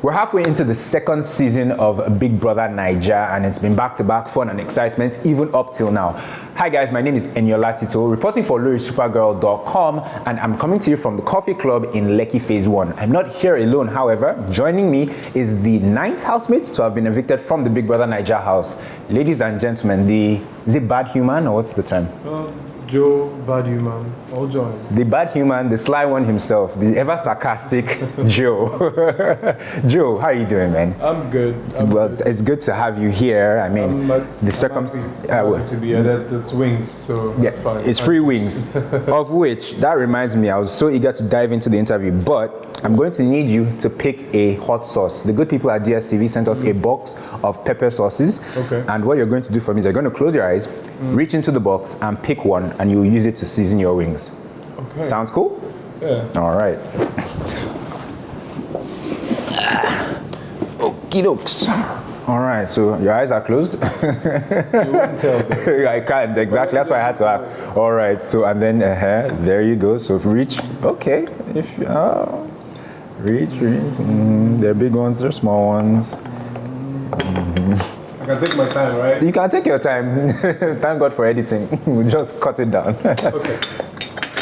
We're halfway into the second season of Big Brother Naija, and it's been back-to-back fun and excitement even up till now. Hi guys, my name is Eniola Tito, reporting for LorySupergirl.com, and I'm coming to you from the Coffee Club in Lekki Phase 1. I'm not here alone, however. Joining me is the 9th housemate to have been evicted from the Big Brother Naija house. Ladies and gentlemen, is it bad human or what's the term? Joe, bad human, all join. The bad human, the sly one himself, the ever sarcastic Joe. Joe, how are you doing, man? I'm good. It's good to have you here. I mean, the circumstance. To be added, it's wings, so that's fine. It's free wings. Of which, that reminds me, I was so eager to dive into the interview, but I'm going to need you to pick a hot sauce. The good people at DSTV sent us a box of pepper sauces. Okay. And what you're going to do for me is you're going to close your eyes, reach into the box, and pick one, and you'll use it to season your wings. Okay. Sounds cool? Yeah. All right. Okie dokes. All right, so your eyes are closed? You wouldn't tell them. I can't, exactly. That's why I had to ask. All right, so and then there you go. So reach, okay. If you reach. They're big ones, they're small ones. I can take my time, right? You can take your time. Thank God for editing. We'll just cut it down. Okay.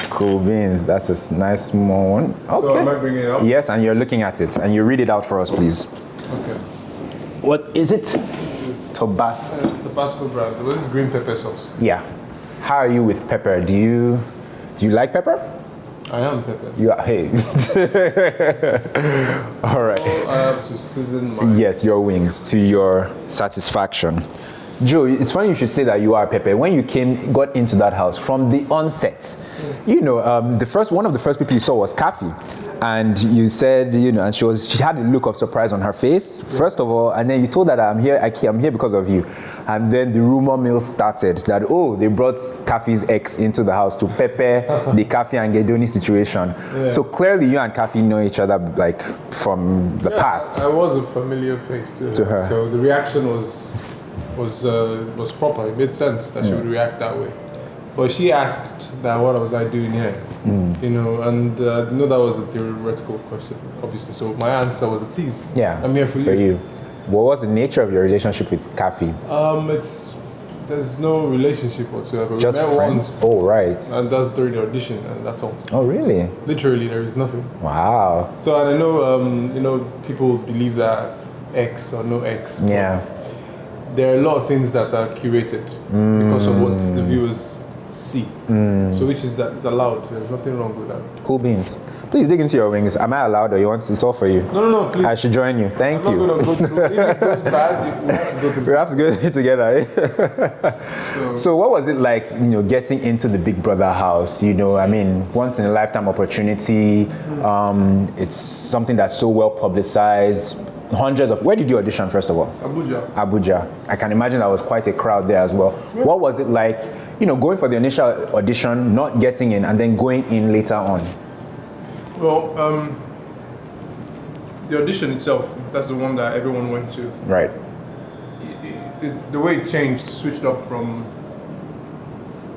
Cool beans. That's a nice small one. Okay. So am I bringing it up? Yes, and you're looking at it, and you read it out for us, please. Okay. What is it? This is Tabasco. Tabasco brand. Well, this is green pepper sauce. Yeah. How are you with pepper? Do you like pepper? I am pepper. You are, hey. All right. Well, I have to season my... Yes, your wings to your satisfaction. Joe, it's funny you should say that you are pepper. When you got into that house from the onset, you know, one of the first people you saw was Khafi, and you said, you know, and she had a look of surprise on her face, first of all, and then you told her that I'm here because of you, and then the rumor mill started that they brought Khafi's ex into the house to pepper the Khafi and Gedoni situation. Yeah. So clearly, you and Khafi know each other like from the past. I was a familiar face to her, so the reaction was proper. It made sense that she would react that way. But she asked that what was I doing here, you know, and I know that was a theoretical question, obviously. So my answer was a tease. Yeah, I'm here for you. What was the nature of your relationship with Khafi? There's no relationship whatsoever. Just we met friends. once, Oh, right. and that's during the audition, and that's all. Oh, really? Literally, there is nothing. Wow. So, and I know, you know, people believe that X or no X. Yeah. There are a lot of things that are curated because of what the viewers see. So which is allowed. There's nothing wrong with that. Cool beans. Please dig into your wings. Am I allowed or you want it's all for you? No, please. I should join you. Thank you. I'm not going to go through. If it goes bad, we have to go through. We have to go together. So what was it like, you know, getting into the Big Brother house? You know, I mean, once in a lifetime opportunity. It's something that's so well publicized. Hundreds of... Where did you audition, first of all? Abuja. I can imagine there was quite a crowd there as well. Yeah. What was it like, you know, going for the initial audition, not getting in, and then going in later on? Well, the audition itself, that's the one that everyone went to. Right. The way it changed, switched up from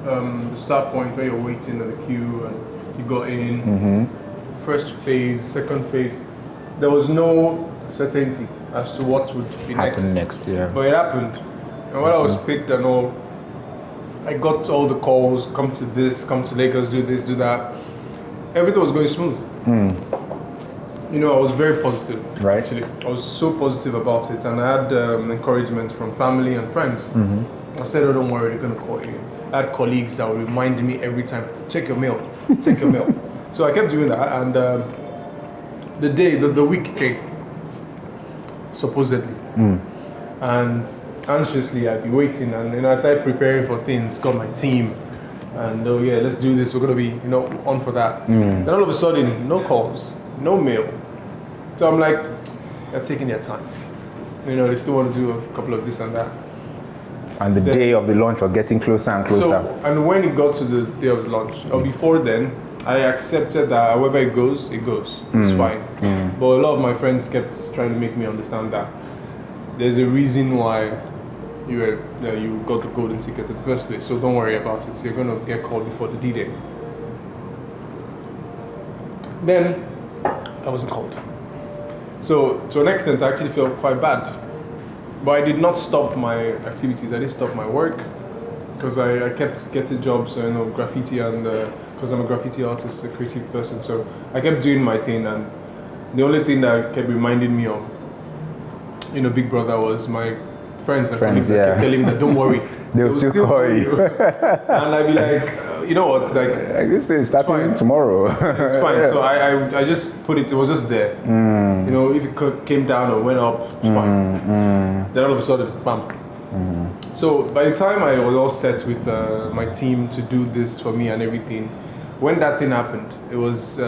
the start point where you're waiting at the queue and you got in. First phase, second phase, there was no certainty as to what would be next. Yeah. But it happened. And when I was picked and all, I got all the calls, come to this, come to Lagos, do this, do that. Everything was going smooth. You know, I was very positive, right? Actually. I was so positive about it, and I had encouragement from family and friends. I said, oh, don't worry, they're going to call you. I had colleagues that would remind me every time, check your mail, check your mail. So I kept doing that, and the week came, supposedly. And anxiously I'd be waiting, and you know, I started preparing for things, got my team, and oh yeah, let's do this, we're gonna be, you know, on for that. Then all of a sudden, no calls, no mail. So I'm like, they're taking their time. You know, they still want to do a couple of this and that. And the day of the launch was getting closer and closer. So, and when it got to the day of the launch, or before then, I accepted that however it goes, it's fine. But a lot of my friends kept trying to make me understand that there's a reason why you got the golden ticket in the first place. So don't worry about it. So you're going to get called before the D-Day. Then I wasn't called. So to an extent, I actually felt quite bad. But I did not stop my activities. I didn't stop my work because I kept getting jobs, graffiti, and because I'm a graffiti artist, a creative person. So I kept doing my thing, and the only thing that kept reminding me of, Big Brother was my friends and colleagues that kept telling me that don't worry, they'll still call you. And I'd be like, you know what, it's like this thing is starting tomorrow. It's fine. So I just put it was just there. If it came down or went up, it's fine. Then all of a sudden, bam. So by the time I was all set with my team to do this for me and everything, when that thing happened, it was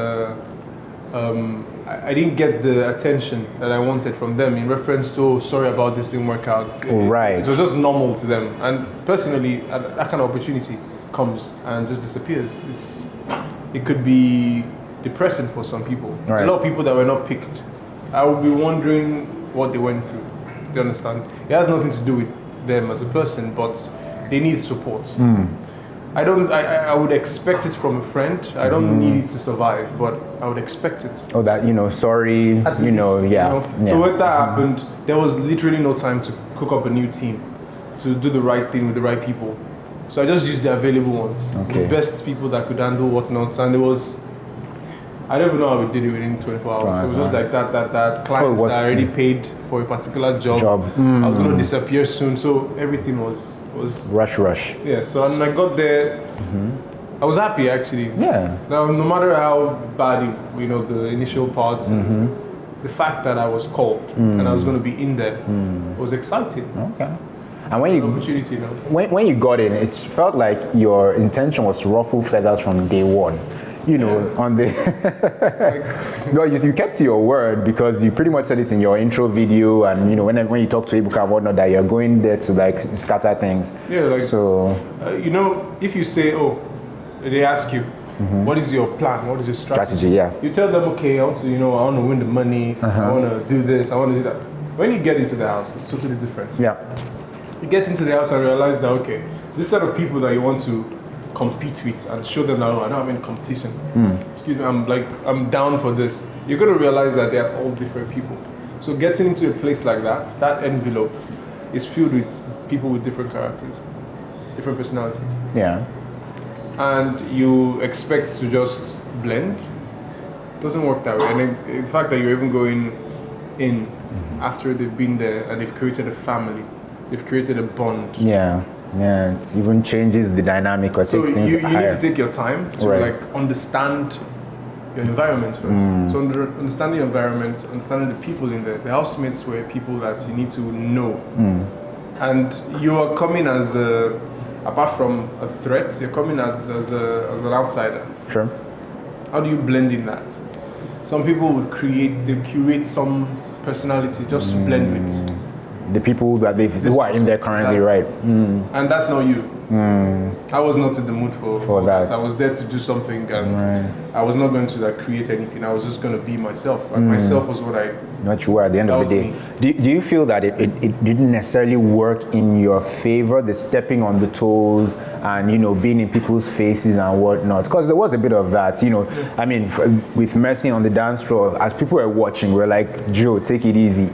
I didn't get the attention that I wanted from them in reference to, oh, sorry about this didn't work out. Right. It was just normal to them. And personally, that kind of opportunity comes and just disappears. It could be depressing for some people. Right. A lot of people that were not picked, I would be wondering what they went through. Do you understand? It has nothing to do with them as a person, but they need support. I would expect it from a friend. I don't need it to survive, but I would expect it. Oh, that, sorry, At least, yeah. So when that happened, there was literally no time to cook up a new team, to do the right thing with the right people. So I just used the available ones, the best people that could handle whatnot. And it was, I don't even know how we did it within 24 hours. So it was just like that clients that already paid for a particular job. I was going to disappear soon, so everything was rush. Yeah, so and I got there. I was happy actually. Yeah. Now, no matter how bad the initial parts, the fact that I was called and I was going to be in there was exciting. Okay. And when opportunity, when you got in, it felt like your intention was to ruffle feathers from day one. On the no, you kept to your word because you pretty much said it in your intro video, and when you talk to Ibuka and whatnot, that you're going there to scatter things. Yeah, so if you say, they ask you, what is your plan? What is your strategy? Yeah. You tell them, okay, I want to win the money. I want to do this. I want to do that. When you get into the house, it's totally different. Yeah. You get into the house and realize that this set of people that you want to compete with and show them that I don't have any competition. Excuse me, I'm down for this. You're going to realize that they are all different people. So getting into a place like that envelope is filled with people with different characters, different personalities. Yeah. And you expect to just blend. It doesn't work that way. And the fact that you're even going in after they've been there and they've created a family, they've created a bond. Yeah, it even changes the dynamic or takes things you higher. need to take your time to understand your environment first. So understanding your environment, understanding the people in there. The housemates were people that you need to know. And you are coming as apart from a threat, you're coming as an outsider. Sure. How do you blend in that? Some people would curate some personality just to blend with the people that who are in there currently, right? And that's not you. I was not in the mood for that. I was there to do something, and I was not going to create anything. I was just going to be myself, and myself was what you were at the end of the day. Do you feel that it didn't necessarily work in your favor, the stepping on the toes and being in people's faces and whatnot? Because there was a bit of that, I mean, with Mercy on the dance floor, as people were watching, we're like, Joe, take it easy.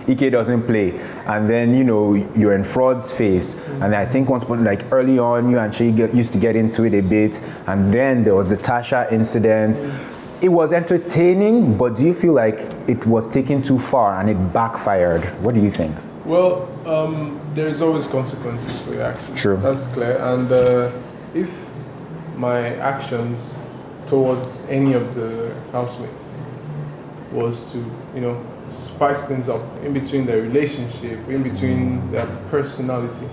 Ike doesn't play, and then you're in Fraud's face, and I think once early on, you and she used to get into it a bit, and then there was the Tacha incident. It was entertaining, but do you feel like it was taken too far and it backfired? What do you think? Well, there's always consequences for your actions. True. That's clear. And if my actions towards any of the housemates was to, spice things up in between their relationship, in between their personality,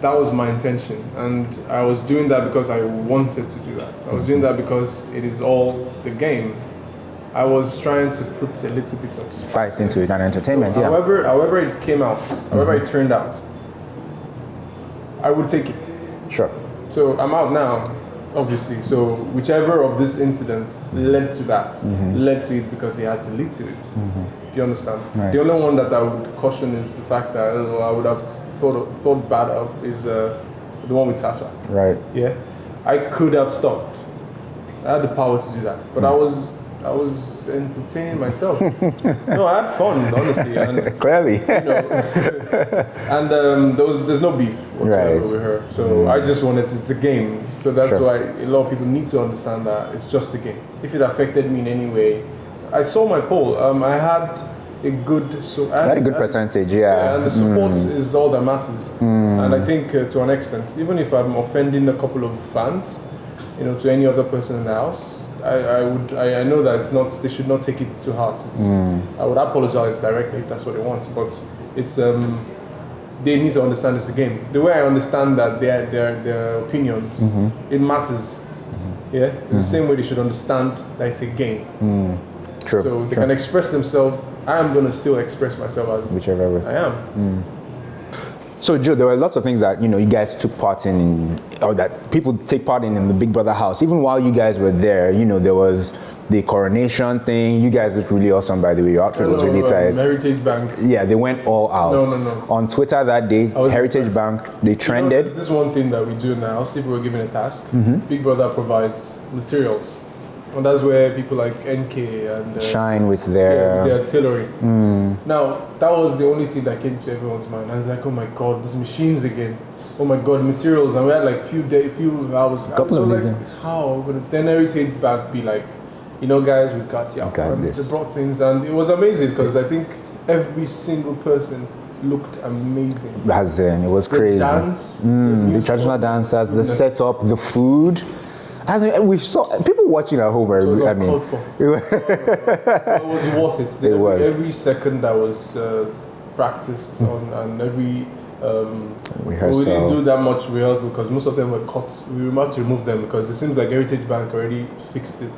that was my intention, and I was doing that because I wanted to do that. I was doing that because it is all the game. I was trying to put a little bit of spice into it and entertainment. So, however it came out, however it turned out, I would take it. Sure. So I'm out now, obviously. So whichever of this incident led to that, led to it because he had to lead to it. Do you understand? Right. The only one that I would caution is the fact that I would have thought bad of is the one with Tacha. Right. Yeah. I could have stopped. I had the power to do that, but I was I was entertaining myself. No, I had fun, honestly. And, Clearly. and there's no beef whatsoever Right. with her. So I just wanted it's a game. So that's Sure. why a lot of people need to understand that it's just a game. If it affected me in any way, I saw my poll. I had a good Had a good percentage, yeah. and the support is all that matters. And I think to an extent, even if I'm offending a couple of fans, to any other person in the house, I know that it's not. They should not take it to heart. I would apologize directly if that's what they want, but it's they need to understand it's a game. The way I understand that their opinions, it matters. Yeah, it's the same way they should understand that it's a game. True. So they can express themselves. I am going to still express myself as Whichever way. I am. So, Joe, there were lots of things that you guys took part in, or that people take part in the Big Brother house. Even while you guys were there, there was the coronation thing. You guys looked really awesome, by the way. Your outfit was really tight. Heritage Bank. Yeah, they went all out. No. On Twitter that day, Heritage impressed. Bank, they trended. This is one thing that we do now. If we're given a task, Big Brother provides materials. And that's where people like NK and Shine with their tailoring. Now, that was the only thing that came to everyone's mind. I was like, oh my god, these machines again. Oh my god, materials. And we had like few hours. Couple of days, how? Then Heritage Bank be like, guys, we got you. this. They brought things, and it was amazing because I think every single person looked amazing. As in, it was crazy. Dance, The traditional dancers, the setup, the food. As in, we saw people watching at home. It was I mean, it was worth it. It was. Every second that was practiced on, and every rehearsal. we didn't do that much rehearsal because most of them were cut. We had to remove them because it seems like Heritage Bank already fixed it.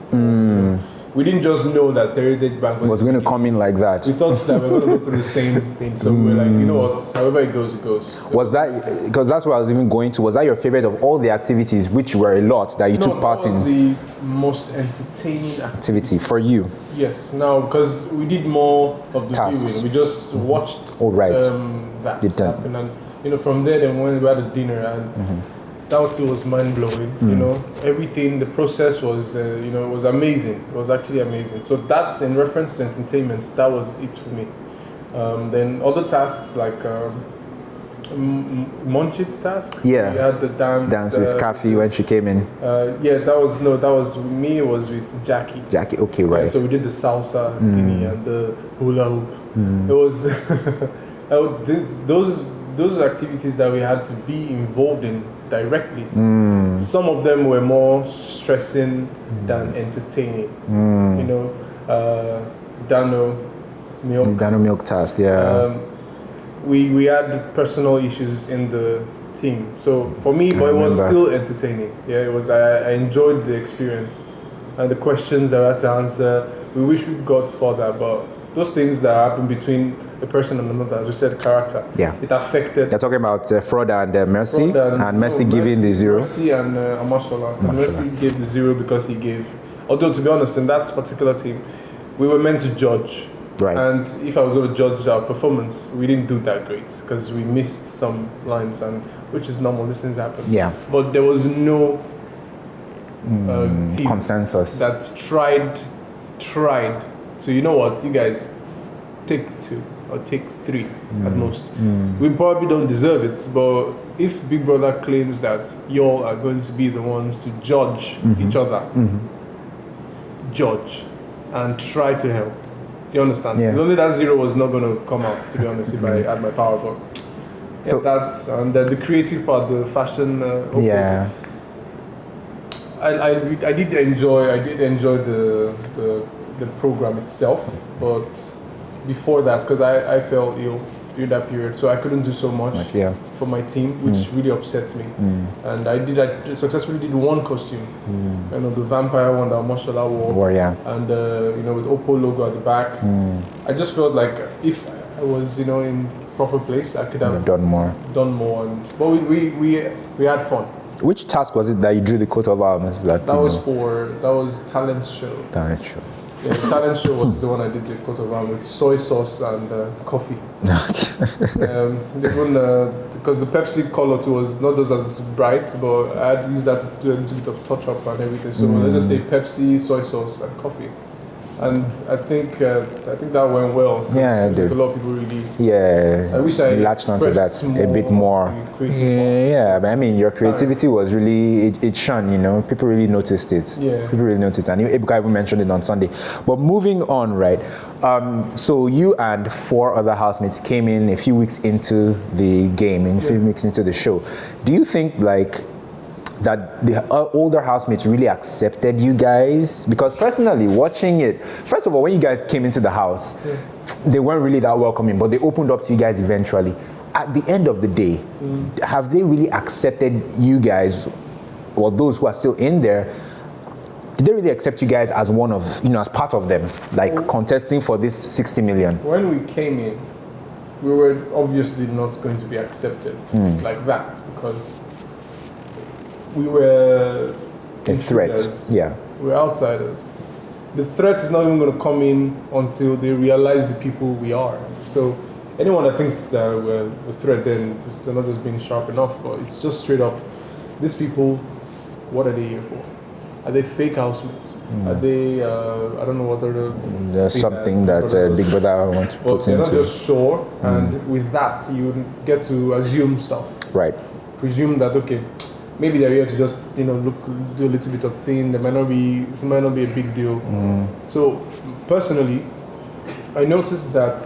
We didn't just know that Heritage Bank was going to come in like that. We thought that we were going to go through the same thing. So we were like, you know what? However it goes, it goes. Was that because that's what I was even going to? Was that your favorite of all the activities, which were a lot that you took part in? That was the most entertaining activity for you. Yes, now because we did more of the tasks. viewing, we just watched that happen, and from there, then when we had a dinner, and that too was mind blowing. Everything, the process was, it was amazing. It was actually amazing. So that, in reference to entertainment, that was it for me. Then other tasks like Munchit's task. Yeah. We had the dance with Khafi when she came in. That was me. It was with Jackie. Jackie, okay, right. So we did the salsa thingy and the hula hoop. It was those activities that we had to be involved in directly. Some of them were more stressing than entertaining. Dano milk task, yeah. We had personal issues in the team. So for me, but it was still entertaining. Yeah, it was. I enjoyed the experience and the questions that I had to answer. We wish we got further, but those things that happen between a person and another, as we said, character. Yeah. It affected. They're talking about Fraud and Mercy, and Mercy giving the 0. Mercy and Amashola. Mercy gave the 0 because he gave. Although to be honest, in that particular team, we were meant to judge. Right. And if I was going to judge our performance, we didn't do that great because we missed some lines, and which is normal. These things happen. Yeah. But there was no team consensus that tried. So you know what, you guys, take 2 or take 3 at most. We probably don't deserve it, but if Big Brother claims that y'all are going to be the ones to judge each other, judge and try to help. Do you understand? Yeah. Only that 0 was not going to come out, to be honest, if I had my power. But so that's and then the creative part, the fashion. I did enjoy the program itself, but before that, because I fell ill during that period, so I couldn't do so much for my team, which really upsets me. And I successfully did one costume, the vampire one that Mashallah wore, and with Oppo logo at the back. I just felt like if I was in proper place, I could have done more. But we had fun. Which task was it that you drew the coat of arms? That was talent show. Talent show. Yeah, the talent show was the one I did the coat of arms with soy sauce and coffee. Because the Pepsi color too was not just as bright, but I had used that to do a little bit of touch up and everything. So let's just say Pepsi, soy sauce, and coffee. And I think that went well. Yeah, it did. A lot of people really. Yeah, I wish I latched onto that a bit more. Yeah, but I mean, your creativity was really it shone. You know, people really noticed it. Yeah, people really noticed, and Ebuka even mentioned it on Sunday. But moving on, right? So you and 4 other housemates came in a few weeks into the game, a few weeks into the show. Do you think like that the older housemates really accepted you guys? Because personally, watching it, first of all, when you guys came into the house, they weren't really that welcoming, but they opened up to you guys eventually. At the end of the day, have they really accepted you guys, or those who are still in there? Did they really accept you guys as one of, as part of them, like contesting for this 60 million? When we came in, we were obviously not going to be accepted like that, because we were a threat. Yeah, we're outsiders. The threat is not even going to come in until they realize the people we are. So anyone that thinks that we're a threat, then they're not just being sharp enough. But it's just straight up, these people, what are they here for? Are they fake housemates? Are they, I don't know what other... There's something that Big Brother wants to put into. They're not just sure, and with that, you get to assume stuff. Right. Presume that, okay, maybe they're here to just, do a little bit of thing. It might not be a big deal. So, personally, I noticed that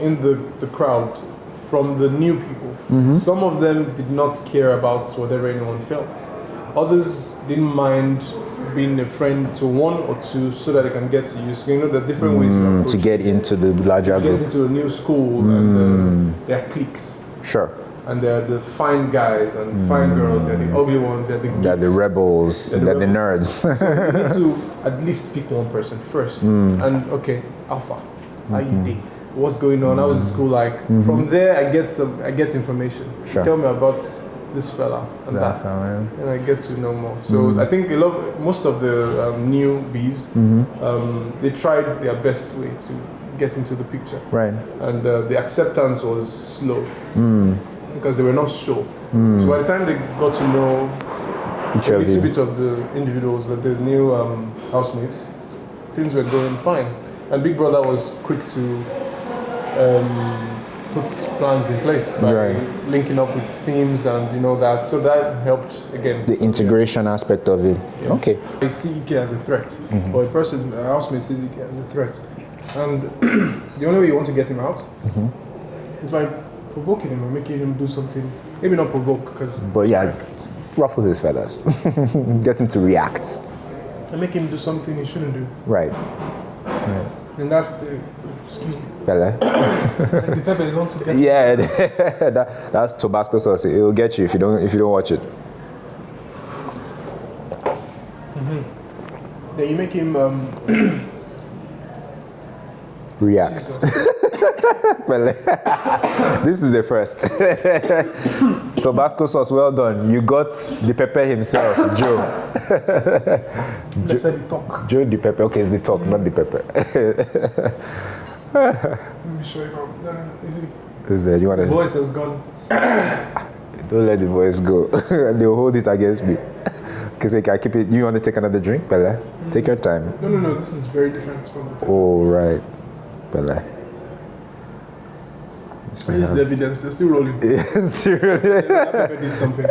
in the crowd, from the new people, some of them did not care about whatever anyone felt. Others didn't mind being a friend to 1 or 2 so that they can get to you. So there are different ways to get into the larger group. Get into a new school, and there are cliques. Sure. And they're the fine guys and fine girls, they're the ugly ones, they're the geeks. They're the rebels, they're the nerds. So you need to at least pick one person first. And okay, Alpha, how you did? What's going on? How was the school like? From there I get information. Sure. Tell me about this fella and that. And I get to know more. So I think most of the newbies, they tried their best way to get into the picture. Right. And the acceptance was slow. Because they were not sure. So by the time they got to know a little bit of the individuals, the new housemates, things were going fine. And Big Brother was quick to put plans in place by linking up with teams and that. So that helped again. The integration aspect of it. Yeah. Okay. I see Ike as a threat, or a housemate sees Ike as a threat. And the only way you want to get him out is by provoking him or making him do something. Maybe not provoke, but ruffle his feathers. Get him to react. And make him do something he shouldn't do. Right. And that's the... Excuse me. Pele. The pepper is on to get that's Tabasco sauce. It will get you if you don't watch it. Then you make him... react. This is the first. Tabasco sauce, well done. You got the pepper himself, Joe. Let's say the talk. Joe the pepper. Okay, it's the talk, not the pepper. Let me show you from. No, easy. Is there? You want the voice has gone. Don't let the voice go. They'll hold it against me. Because I keep it. You want to take another drink, Bella? Take your time. No. This is very different from the pepper. Oh, right. Bella. This is evidence. They're still rolling. Seriously. That pepper did something.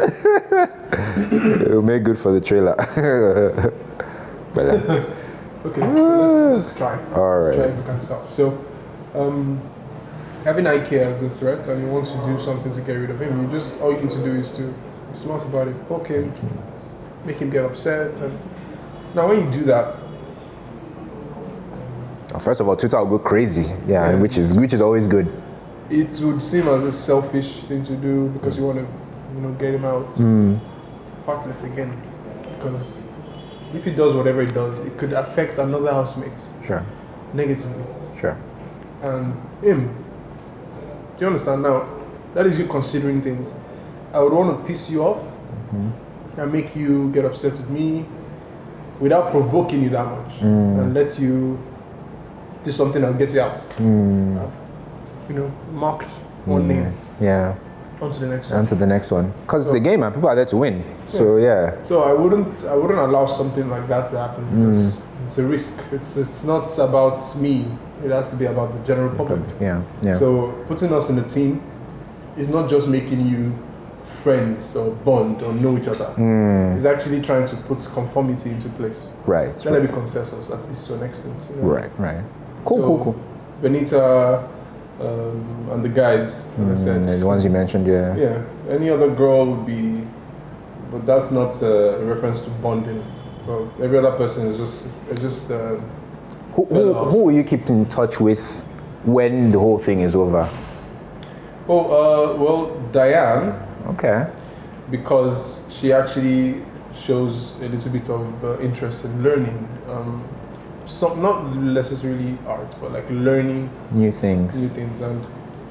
It'll make good for the trailer. Bella. Okay, so let's try. All right. Let's try if we can stop. So, having Ike as a threat and you want to do something to get rid of him, all you need to do is to be smart about it. Poke him, make him get upset. And now when you do that, first of all, Twitter will go crazy. Yeah. Which is always good. It would seem as a selfish thing to do because you want to, get him out. Heartless again, because if he does whatever he does, it could affect another housemate. Sure. Negatively. Sure. And him. Do you understand now? That is you considering things. I would want to piss you off and make you get upset with me without provoking you that much and let you do something that'll get you out. Marked one name. Yeah. On to the next one. On to the next one. Because it's a game and people are there to win. So yeah. So I wouldn't allow something like that to happen because it's a risk. It's not about me. It has to be about the general public. Yeah. So putting us in a team is not just making you friends or bond or know each other. It's actually trying to put conformity into place. Right. It's going to be consensus, at least to an extent. You know? Right. Cool. Benita and the guys, as I said. The ones you mentioned, yeah. Yeah. Any other girl would be, but that's not a reference to bonding. But every other person is just. Who will you keep in touch with when the whole thing is over? Well, Diane. Okay. Because she actually shows a little bit of interest in learning. Not necessarily art, but like learning New things. And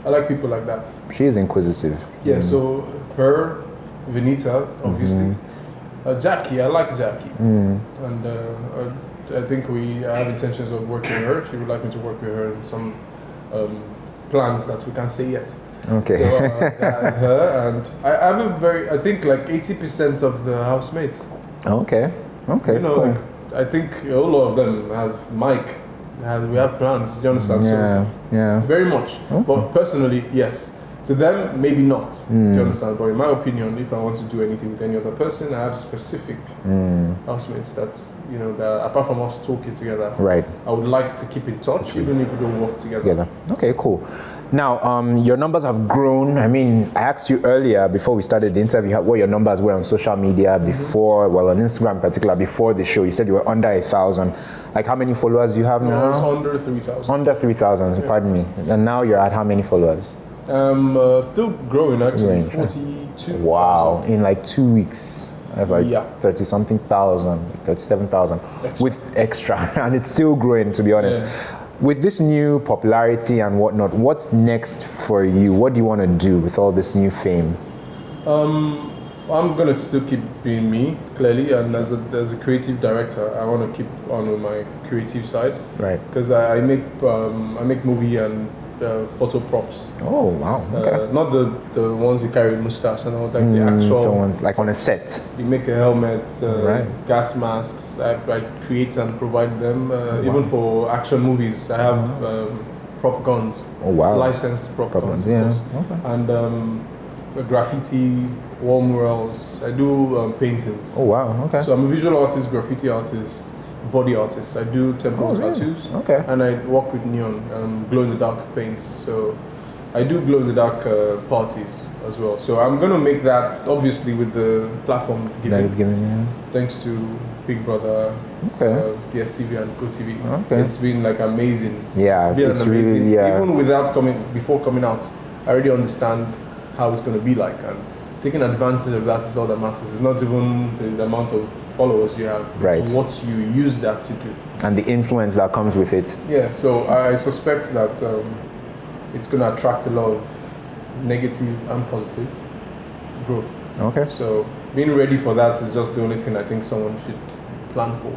I like people like that. She is inquisitive. Yeah, so her, Venita, obviously. Jackie, I like Jackie. And I think I have intentions of working with her. She would like me to work with her in some plans that we can't say yet. Okay. So, her and I have I think like 80% of the housemates. Okay. You know, cool. like, I think a lot of them have Mike. We have plans. Do you understand? Yeah. Very much. Okay. But personally, yes. To them, maybe not. Do you understand? But in my opinion, if I want to do anything with any other person, I have specific housemates that apart from us talking together, right, I would like to keep in touch, even if we don't work together. Okay, cool. Now, your numbers have grown. I mean, I asked you earlier before we started the interview what your numbers were on social media before, on Instagram in particular, before the show. You said you were under 1,000. Like, how many followers do you have now? It's under 3,000. Under 3,000, pardon me. And now you're at how many followers? Still growing actually. Growing, 42. Wow, in like 2 weeks. That's like 30-something thousand, 37,000 with extra, and it's still growing, to be honest. Yeah. With this new popularity and whatnot, what's next for you? What do you want to do with all this new fame? I'm gonna still keep being me, clearly, and as a creative director, I want to keep on with my creative side. Right. Because I make movie and photo props. Oh wow! Okay. Not the ones you carry with mustache and all, like the actual. The ones like on a set. You make a helmet, right. Gas masks. I create and provide them. Even for action movies, I have prop guns. Oh wow! Licensed prop guns. Yeah. Okay. And graffiti, wall murals. I do paintings. Oh wow! Okay. So I'm a visual artist, graffiti artist, body artist. I do temporal tattoos. Okay. And I work with neon, glow in the dark paints. So I do glow in the dark parties as well. So I'm gonna make that obviously with the platform given. Thanks to Big Brother, DSTV and GoTV. Okay. It's been like amazing. Yeah, it's been amazing. Really, yeah. Even before coming out, I already understand how it's gonna be like, and taking advantage of that is all that matters. It's not even the amount of followers you have. Right. It's what you use that to do. And the influence that comes with it. Yeah, so I suspect that it's going to attract a lot of negative and positive growth. Okay. So being ready for that is just the only thing I think someone should plan for.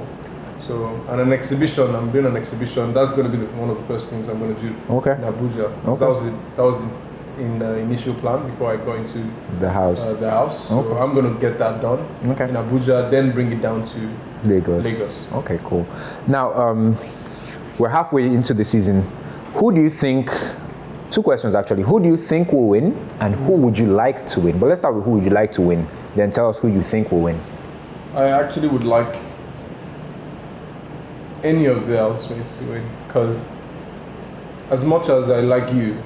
So, and I'm doing an exhibition. That's going to be one of the first things I'm going to do in Abuja. Okay. So that was in the initial plan before I go into the house. So I'm going to get that done in Abuja, then bring it down to Lagos. Okay, cool. Now, we're halfway into the season. Who do you think, two questions actually, who do you think will win and who would you like to win? But let's start with who would you like to win, then tell us who you think will win. I actually would like any of the housemates to win, because as much as I like you,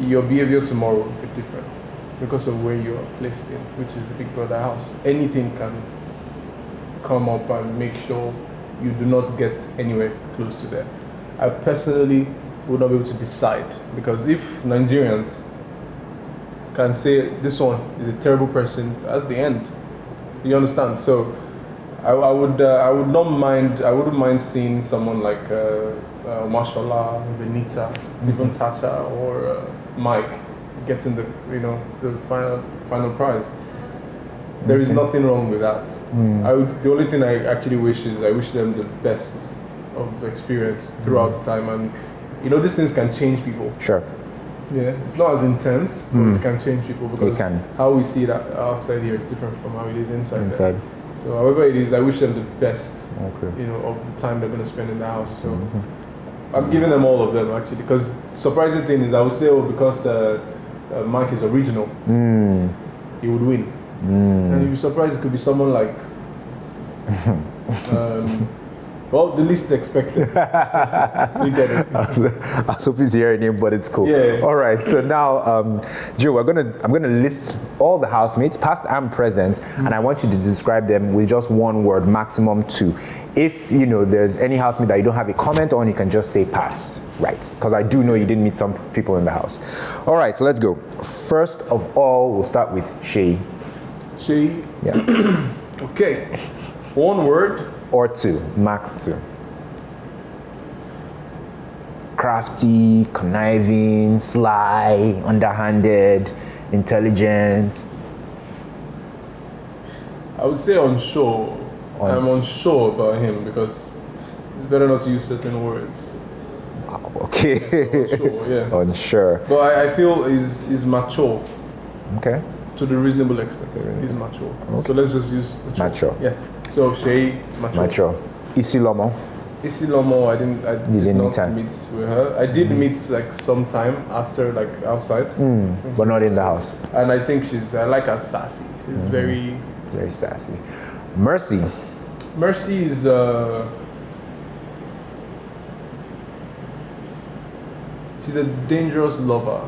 your behavior tomorrow will be different because of where you are placed in, which is the Big Brother house. Anything can come up and make sure you do not get anywhere close to there. I personally would not be able to decide, because if Nigerians can say this one is a terrible person, that's the end. You understand? So I wouldn't mind seeing someone like Mashallah, Benita, even Tacha or Mike getting the final prize. There is nothing wrong with that. The only thing I actually wish is I wish them the best of experience throughout the time, and these things can change people. Sure. Yeah, it's not as intense, but it can change people, because how we see it outside here is different from how it is inside. So however it is, I wish them the best, Okay. you know, of the time they're going to spend in the house. So I'm giving them all of them actually, because surprising thing is I would say, because Mike is original, he would win. And you'd be surprised it could be someone like, well, the least expected. You get it. I was hoping to hear a name, but it's cool. Yeah. All right. So now, Joe, I'm gonna list all the housemates, past and present, and I want you to describe them with just one word, maximum 2. If there's any housemate that you don't have a comment on, you can just say pass. Right? Because I do know you didn't meet some people in the house. All right. So let's go. First of all, we'll start with Shay. Shay. Yeah. Okay. One word. Or 2, max 2. Crafty, conniving, sly, underhanded, intelligent. I would say unsure. I'm unsure about him because it's better not to use certain words. Wow, okay. Unsure, yeah. Unsure. But I feel he's mature. Okay. To the reasonable extent. He's mature. Okay. So let's just use mature. Yes. So Shay, mature. Mature. Isilomo. Isilomo, I did not meet with her. I did meet like sometime after, like outside. But not in the house. And I think I like her sassy. She's very sassy. Mercy. Mercy is she's a dangerous lover.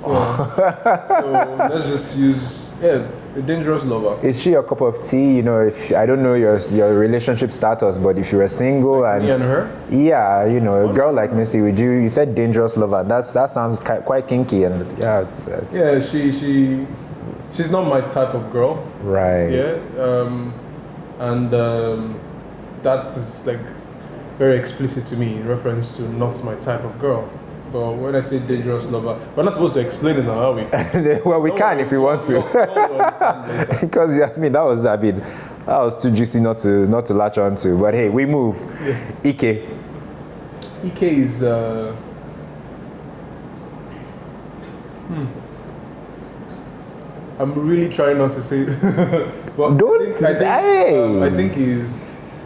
So let's just use a dangerous lover. Is she a cup of tea? If I don't know your relationship status, but if you were single like me and her, yeah, a girl like Missy, you said dangerous lover. That sounds quite kinky, and it's yeah. She's not my type of girl. Right. Yeah. That is like very explicit to me in reference to not my type of girl. But when I say dangerous lover, we're not supposed to explain it now, are we? Well, we can if you want to. Because that was too juicy not to latch on to. But hey, we move. Yeah. Ike. Ike is I'm really trying not to say it. But don't say. I think he's.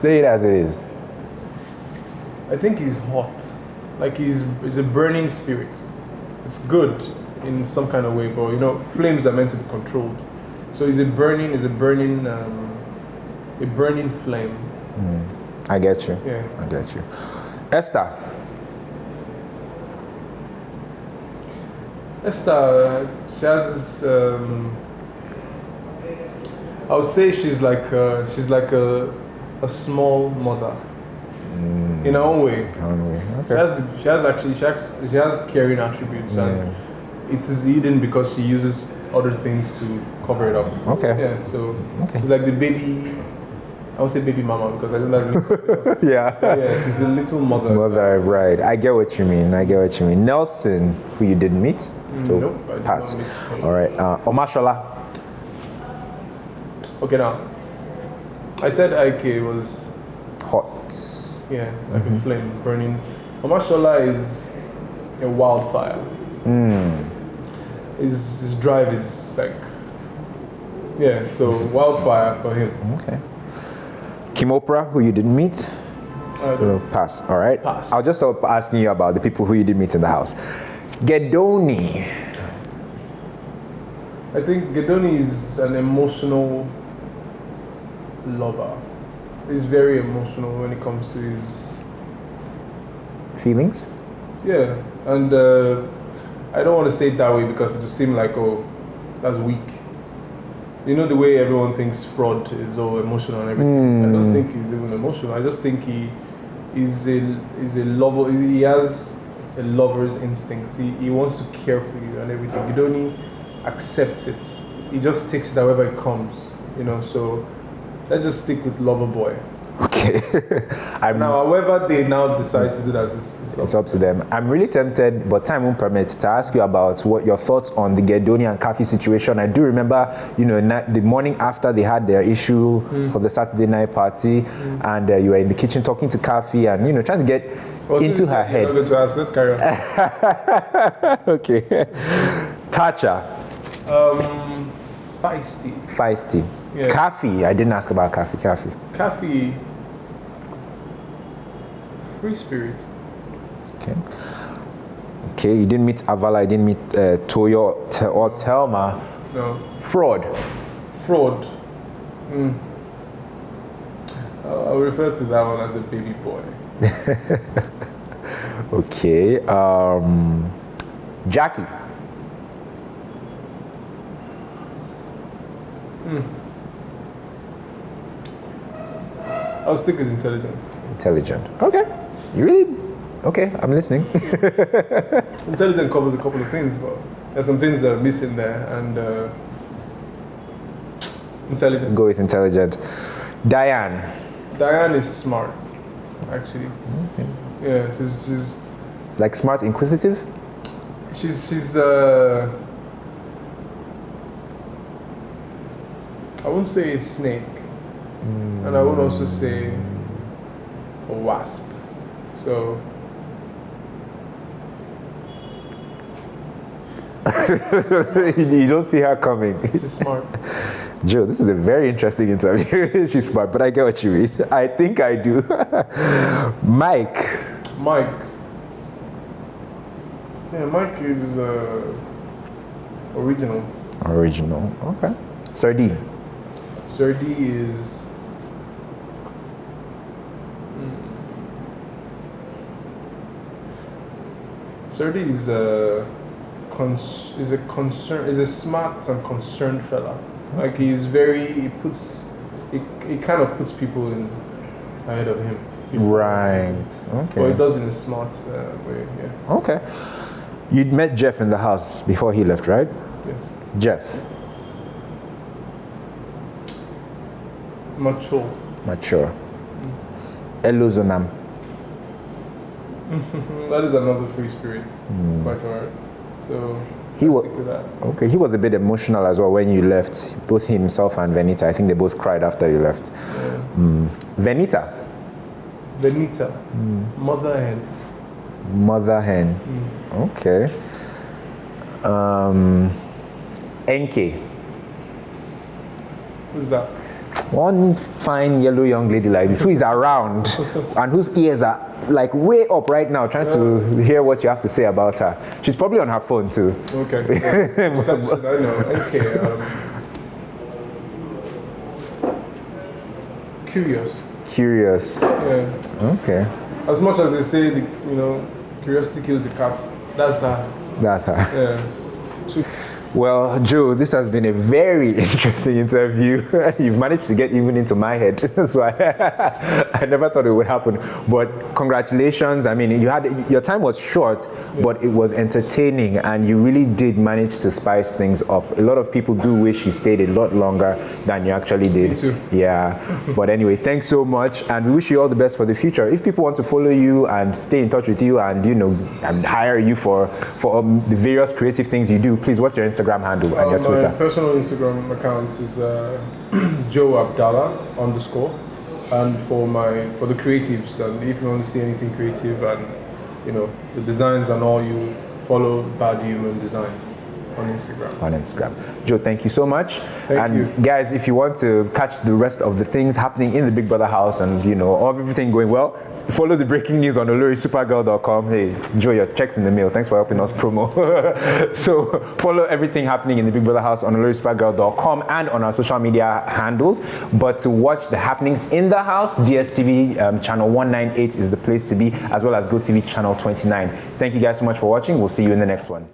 Say it as it is. I think he's hot. Like he's a burning spirit. It's good in some kind of way, but flames are meant to be controlled. So he's a burning flame. I get you. Yeah. I get you. Esther, she has this. I would say she's like a small mother. In her own way. Okay. She has caring attributes, and it is hidden because she uses other things to cover it up. Okay. Yeah. So she's like the baby. I would say baby mama because I don't know something else. Yeah. She's the little mother. Mother, right? I get what you mean. Nelson, who you didn't meet, so nope, pass. All right. Omashola. Okay, now I said Ike was hot. Yeah, like a flame burning. Omashola is a wildfire. His drive is like, so wildfire for him. Okay. Kimopra, who you didn't meet, so pass. All right. Pass. I'll just stop asking you about the people who you didn't meet in the house. Gedoni. I think Gedoni is an emotional lover. He's very emotional when it comes to his feelings. Yeah, and I don't want to say it that way because it just seems like, oh, that's weak. The way everyone thinks fraud is all emotional and everything. I don't think he's even emotional. I just think he's a lover. He has a lover's instinct. He wants to care for you and everything. Gedoni accepts it. He just takes it however it comes. So let's just stick with lover boy. Okay. Now, however they now decide to do that, it's up to them. I'm really tempted, but time won't permit, to ask you about what your thoughts on the Gedoni and Khafi situation. I do remember, the morning after they had their issue for the Saturday night party, and you were in the kitchen talking to Khafi and trying to get into her head. I'm not going to ask. Let's carry on. Okay. Tacha. Feisty. Feisty. Yeah. Khafi. I didn't ask about Khafi. Khafi. Free spirit. Okay. Okay, you didn't meet Avala, you didn't meet Toyo or Telma. No. Fraud. I'll refer to that one as a baby boy. Okay. Jackie. I'll stick with intelligent. Intelligent. Okay. You really? Okay, I'm listening. Intelligent covers a couple of things, but there's some things that are missing there, and intelligent. Go with intelligent. Diane. Diane is smart, actually. Okay. Yeah, she's It's like smart, inquisitive. she's I wouldn't say a snake, and I would also say a wasp. So You don't see her coming. she's smart. Joe, this is a very interesting interview. She's smart, but I get what you mean. I think I do. Mike. Yeah, Mike is original. Original. Okay. Sardine. Serdi is Serdi is a smart and concerned fella. Like he kind of puts people in ahead of him. Right. Okay. But he does in a smart way. Yeah. Okay. You'd met Jeff in the house before he left, right? Yes. Jeff. Mature. Elozonam. That is another free spirit. Quite alright. So He was stick with that. okay. He was a bit emotional as well when you left. Both himself and Venita. I think they both cried after you left. Yeah. Venita. Mother hen. Okay. NK. Who's that? One fine yellow young lady like this who is around and whose ears are like way up right now trying to hear what you have to say about her. She's probably on her phone too. Okay. I know. Okay. Curious. Yeah. Okay. As much as they say, curiosity kills the cat, that's her. Yeah. Well, Joe, this has been a very interesting interview. You've managed to get even into my head, so I never thought it would happen. But congratulations. I mean, your time was short, but it was entertaining, and you really did manage to spice things up. A lot of people do wish you stayed a lot longer than you actually did. Me too. Yeah. But anyway, thanks so much, and we wish you all the best for the future. If people want to follow you and stay in touch with you, and and hire you for the various creative things you do, please, what's your Instagram handle and your Twitter? My personal Instagram account is Joe Abdallah _ and for the creatives, and if you want to see anything creative and the designs and all, you follow Bad Human Designs on Instagram. Joe, thank you so much. Thank you. Guys, if you want to catch the rest of the things happening in the Big Brother house and of everything going well, follow the breaking news on olorisupergirl.com. Hey, Joe, your check's in the mail. Thanks for helping us promo. So follow everything happening in the Big Brother house on olorisupergirl.com and on our social media handles. But to watch the happenings in the house, DSTV channel 198 is the place to be, as well as GoTV channel 29. Thank you guys so much for watching. We'll see you in the next one.